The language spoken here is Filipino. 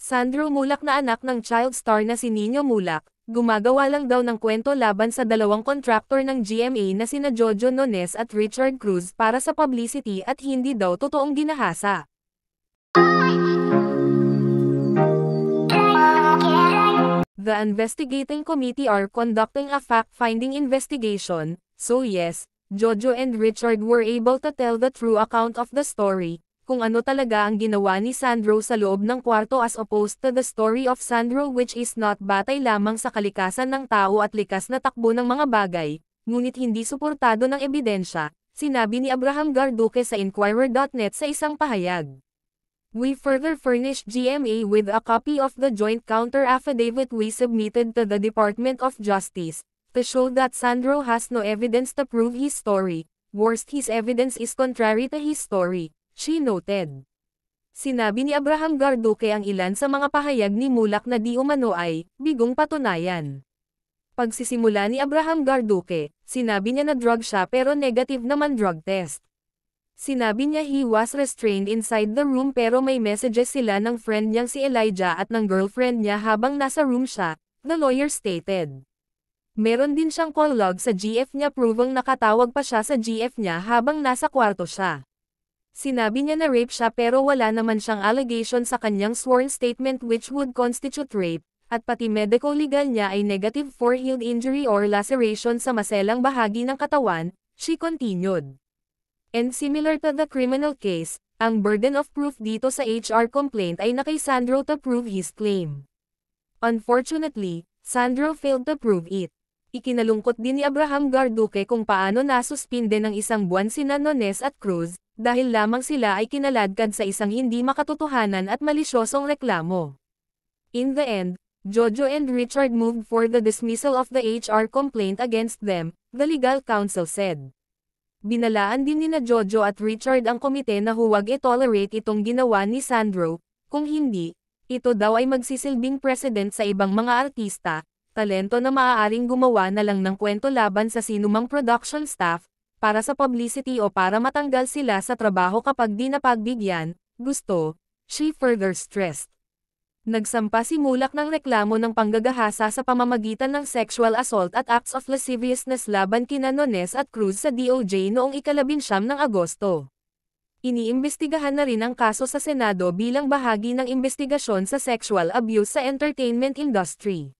Sandro Mulak na anak ng child star na si Nino Mulak, gumagawa lang daw ng kwento laban sa dalawang kontraktor ng GMA na sina Jojo Nones at Richard Cruz para sa publicity at hindi daw totoong ginahasa. The investigating committee are conducting a fact-finding investigation, so yes, Jojo and Richard were able to tell the true account of the story, kung ano talaga ang ginawa ni Sandro sa loob ng kwarto as opposed to the story of Sandro which is not batay lamang sa kalikasan ng tao at likas na takbo ng mga bagay, ngunit hindi suportado ng ebidensya, sinabi ni Abraham Garduque sa Inquirer.net sa isang pahayag. We further furnished GMA with a copy of the joint counter affidavit we submitted to the Department of Justice, to show that Sandro has no evidence to prove his story, worst his evidence is contrary to his story, she noted. Sinabi ni Abraham Garduque ang ilan sa mga pahayag ni Mulak na di umano ay bigong patunayan. Pagsisimula ni Abraham Garduque, sinabi niya na drug siya pero negative naman drug test. Sinabi niya he was restrained inside the room pero may messages sila ng friend niyang si Elijah at ng girlfriend niya habang nasa room siya, the lawyer stated. Meron din siyang call log sa GF niya proving nakatawag pa siya sa GF niya habang nasa kwarto siya. Sinabi niya na rape siya pero wala naman siyang allegation sa kanyang sworn statement which would constitute rape, at pati medical legal niya ay negative for healed injury or laceration sa maselang bahagi ng katawan, she continued. And similar to the criminal case, ang burden of proof dito sa HR complaint ay na kay Sandro to prove his claim. Unfortunately, Sandro failed to prove it. Ikinalungkot din ni Abraham Garduque kung paano nasuspinde ng isang buwan sina Nones at Cruz, dahil lamang sila ay kinaladkad sa isang hindi makatotohanan at malisyosong reklamo. In the end, Jojo and Richard moved for the dismissal of the HR complaint against them, the legal counsel said. Binalaan din nina Jojo at Richard ang komite na huwag i-tolerate itong ginawa ni Sandro, kung hindi, ito daw ay magsisilbing precedent sa ibang mga artista, talento na maaaring gumawa na lang ng kwento laban sa sinumang production staff, para sa publicity o para matanggal sila sa trabaho kapag di napagbigyan, gusto, she further stressed. Nagsampa si Mulak ng reklamo ng panggagahasa sa pamamagitan ng sexual assault at acts of lasciviousness laban kina Nones at Cruz sa DOJ noong ika-19 ng Agosto. Iniimbestigahan na rin ang kaso sa Senado bilang bahagi ng investigasyon sa sexual abuse sa entertainment industry.